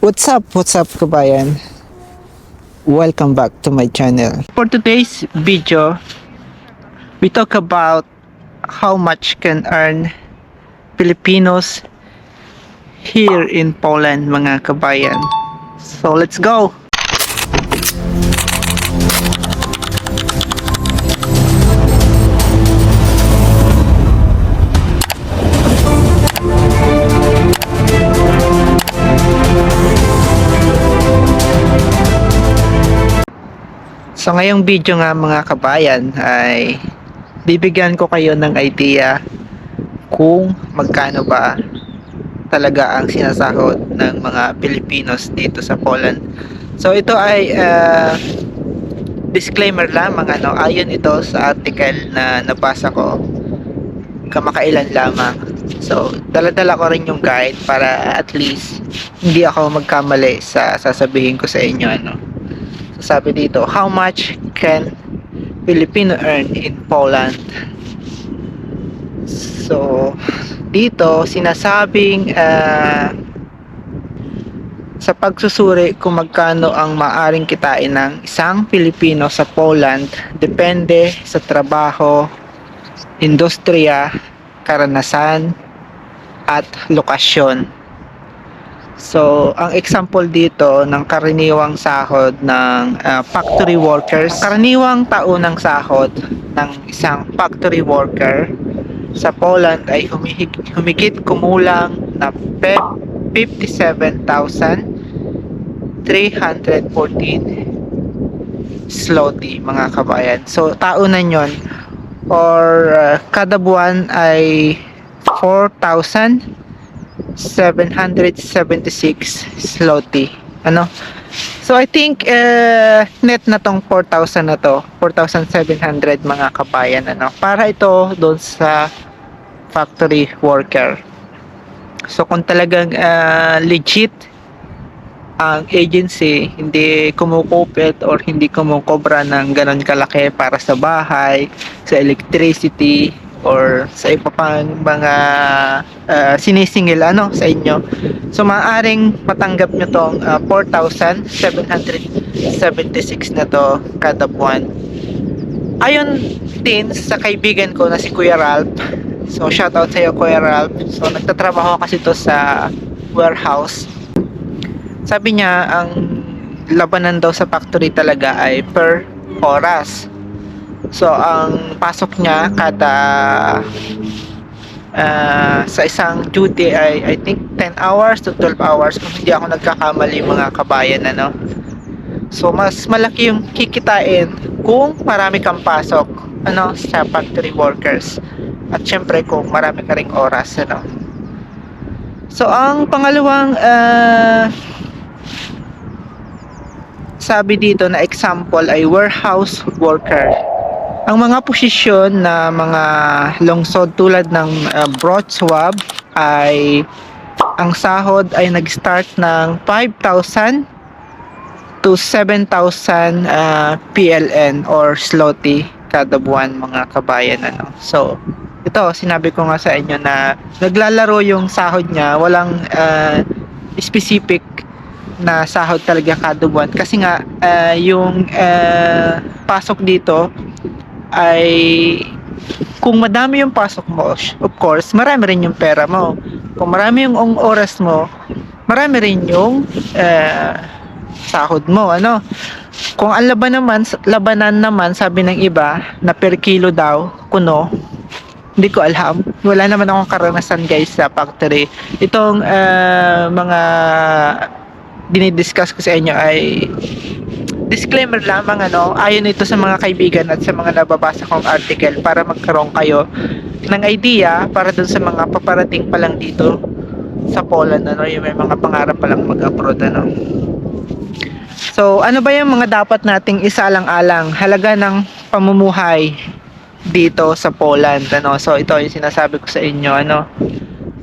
What's up kabayan? Welcome back to my channel. For today's video, we talk about how much can earn Filipinos here in Poland, mga kabayan. So let's go! So ngayong video nga mga kabayan ay bibigyan ko kayo ng idea kung magkano ba talaga ang sinasahod ng mga Pilipinos dito sa Poland. So ito ay disclaimer lamang, ayon ito sa article na nabasa ko kamakailan lamang. So dala-dala ko rin yung guide para at least hindi ako magkamali sa sasabihin ko sa inyo. Sabi dito, how much can Filipino earn in Poland? So dito sinasabing sa pagsusuri kung magkano ang maaring kitain ng isang Pilipino sa Poland depende sa trabaho, industriya, karanasan at lokasyon. So, ang example dito ng karaniwang sahod ng factory workers, karaniwang taunang sahod ng isang factory worker sa Poland ay humigit kumulang na 57,314 zloty, mga kabayan. So, taunan yon or kada buwan ay 4,776 zloty. So I think net na tong 4,000 na to, 4,700 mga kabayan, para ito doon sa factory worker. So kung talagang legit ang agency, hindi kumukupit or hindi kumukobra ng ganon kalaki para sa bahay, sa electricity, or sa iba pang mga sinisingil sa inyo. So maaaring matanggap nyo tong 4,776 na to kada buwan. Ayon din sa kaibigan ko na si Kuya Ralph. So shoutout sa iyo, Kuya Ralph. So nagtatrabaho kasi to sa warehouse. Sabi niya ang labanan daw sa factory talaga ay per oras. So ang pasok niya kada sa isang duty ay I think 10 hours to 12 hours kung hindi ako nagkakamali, mga kabayan. So mas malaki yung kikitain kung marami kang pasok sa factory workers, at syempre kung marami ka ring oras. So ang pangalawang sabi dito na example ay warehouse worker. Ang mga posisyon na mga lungsod tulad ng Wrocław ay ang sahod ay nag-start ng 5,000 to 7,000 PLN or zloty kada buwan, mga kabayan. So ito, sinabi ko nga sa inyo na naglalaro yung sahod niya, walang specific na sahod talaga kada buwan kasi nga yung pasok dito ay kung madami yung pasok mo, of course marami rin yung pera mo. Kung marami yung oras mo, marami rin yung sahod mo. Kung ang labanan naman sabi ng iba na per kilo daw kuno, hindi ko alam, wala naman akong karanasan guys sa factory. Itong mga dinidiscuss ko sa inyo ay disclaimer lamang, ayon ito sa mga kaibigan at sa mga nababasa kong article para magkaroon kayo ng idea para dun sa mga paparating pa lang dito sa Poland, yung may mga pangarap pa lang mag-abroad. So ano ba yung mga dapat nating isalang-alang halaga ng pamumuhay dito sa Poland? So ito yung sinasabi ko sa inyo.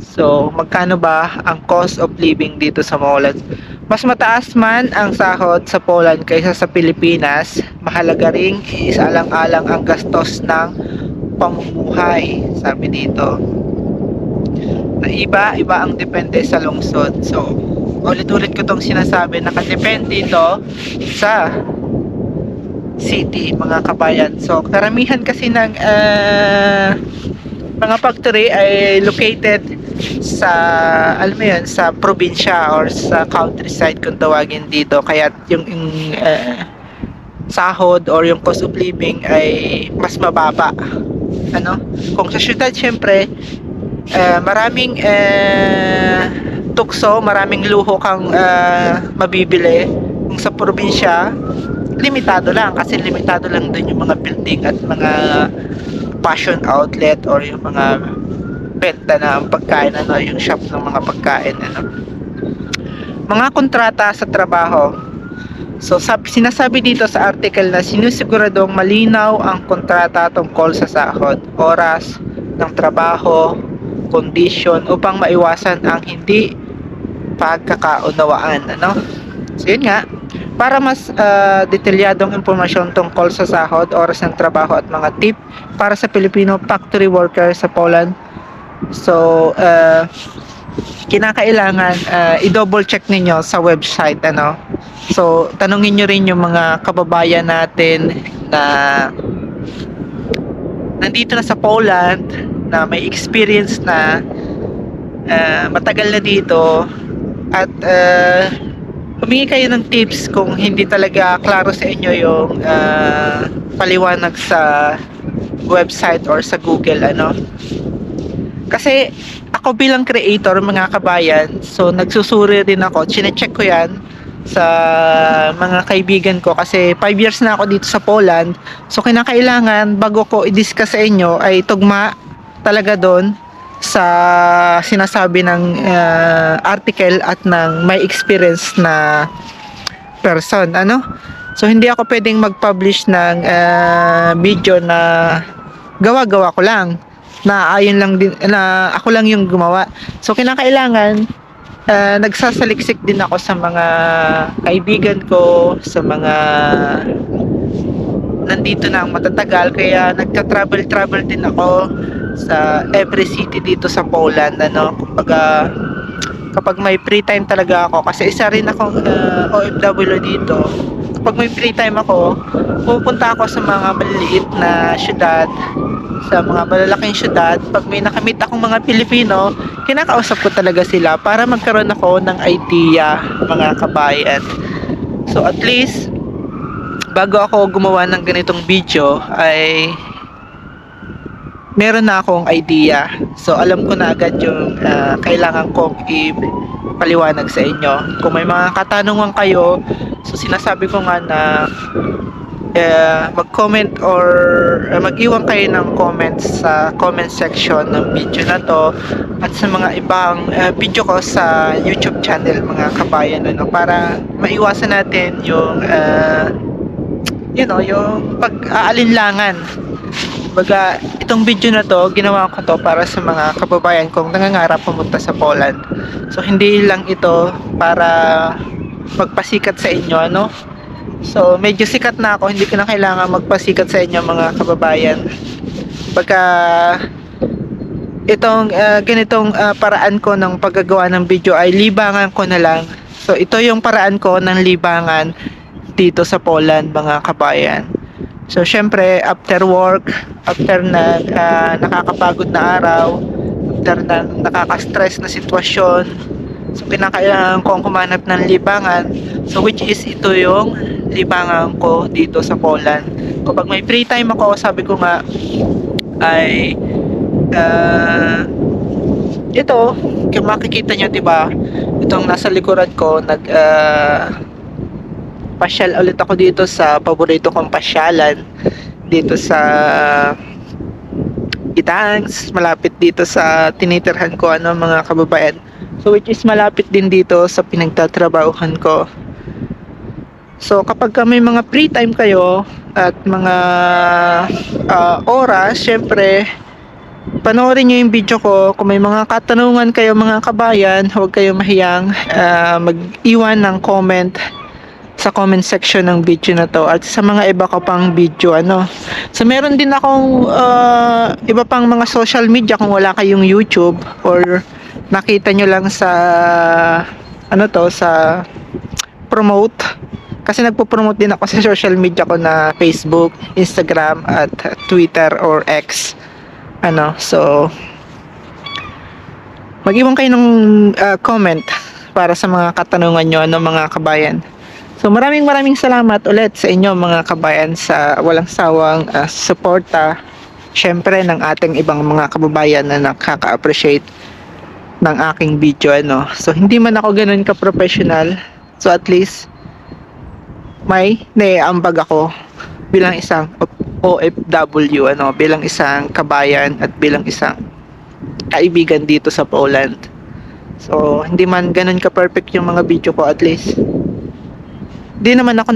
So magkano ba ang cost of living dito sa Poland? Mas mataas man ang sahod sa Poland kaysa sa Pilipinas, mahalaga ring isaalang-alang ang gastos ng pamumuhay. Sabi dito na iba ang depende sa lungsod. So ulit-ulit ko tong sinasabi, nakadepende ito sa city, mga kabayan. So karamihan kasi ng mga factory ay located sa, alam mo yun, sa probinsya or sa countryside kung tawagin dito, kaya yung sahod or yung cost of living ay mas mababa. Ano, kung sa syudad syempre maraming tukso, maraming luho kang mabibili. Kung sa probinsya, limitado lang, kasi limitado lang dun yung mga building at mga fashion outlet or yung mga benta ng pagkain, ano, yung shop ng mga pagkain, ano. Mga kontrata sa trabaho. So sinasabi dito sa article na sinusiguradong malinaw ang kontrata tungkol sa sahod, oras ng trabaho, kondisyon upang maiwasan ang hindi pagkakaunawaan, ano. So yun nga, para mas detalyadong impormasyon tungkol sa sahod, oras ng trabaho at mga tip para sa Filipino factory worker sa Poland, so kinakailangan i-double check ninyo sa website, ano. So tanungin nyo rin yung mga kababayan natin na nandito na sa Poland, na may experience na, matagal na dito, at humingi kayo ng tips kung hindi talaga klaro sa inyo yung paliwanag sa website or sa Google, ano. Kasi ako bilang creator, mga kabayan, so nagsusuri din ako, chine-check ko yan sa mga kaibigan ko kasi 5 years na ako dito sa Poland. So kinakailangan bago ko i-discuss sa inyo ay tugma talaga doon sa sinasabi ng article at ng may experience na person, ano. So hindi ako pwedeng mag-publish ng video na gawa-gawa ko lang, na ayon lang din, na ako lang yung gumawa. So kinakailangan nagsasaliksik din ako sa mga kaibigan ko, sa mga nandito na ang matatagal, kaya nagta-travel din ako sa every city dito sa Poland, ano. Kumbaga kapag may free time talaga ako, kasi isa rin akong OFW dito, kapag may free time ako, pupunta ako sa mga maliliit na syudad, sa mga malalaking syudad. Pag may nakamit akong mga Pilipino, kinakausap ko talaga sila para magkaroon ako ng idea, mga kabayan. So at least bago ako gumawa ng ganitong video ay meron na akong idea. So alam ko na agad yung kailangan kong ipaliwanag sa inyo. Kung may mga katanungan kayo, so sinasabi ko nga na mag-comment or mag-iwan kayo ng comments sa comment section ng video na to at sa mga ibang video ko sa YouTube channel, mga kabayan, ano, para maiwasan natin yung yung pag-aalinlangan. Baga, itong video na to, ginawa ko to para sa mga kababayan kong nangangarap pumunta sa Poland. So hindi lang ito para magpasikat sa inyo, ano. So medyo sikat na ako, hindi ko na kailangan magpasikat sa inyo, mga kababayan. Pagka itong ganitong paraan ko ng paggagawa ng video ay libangan ko na lang. So ito yung paraan ko ng libangan dito sa Poland, mga kabayan. So syempre after work, after na nakakapagod na araw, after na nakaka-stress na sitwasyon, so kinakailangan kong kumanap ng libangan. So which is ito yung libangan ko dito sa Poland. Kapag may free time ako, sabi ko nga ay ito, kung makikita nyo, diba, itong nasa likuran ko, pasyal ulit ako dito sa paborito kong pasyalan dito sa Gdańsk, malapit dito sa tinitirhan ko, ano, mga kababayan. So which is malapit din dito sa pinagtatrabahuhan ko. So kapag may mga free time kayo at mga oras, syempre panoorin nyo yung video ko. Kung may mga katanungan kayo, mga kabayan, huwag kayong mahiyang mag-iwan ng comment sa comment section ng video na to at sa mga iba ko pang video, ano. So meron din akong iba pang mga social media kung wala kayong YouTube or nakita nyo lang sa ano to, sa promote. Kasi nagpo-promote din ako sa social media ko na Facebook, Instagram, at Twitter or X. So, mag-iwan kayo ng comment para sa mga katanungan nyo, mga kabayan. So, maraming salamat ulit sa inyo, mga kabayan, sa walang sawang suporta, syempre, ng ating ibang mga kababayan na nakaka-appreciate ng aking video. So, hindi man ako ganun ka-professional. So, at least, may naiambag ako bilang isang OFW, bilang isang kabayan at bilang isang kaibigan dito sa Poland. So, hindi man ganun ka-perfect yung mga video ko, at least di naman ako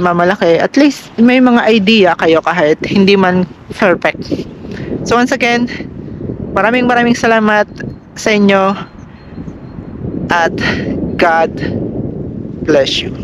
mamalaki. At least may mga idea kayo kahit hindi man perfect. So once again, maraming salamat sa inyo at God bless you.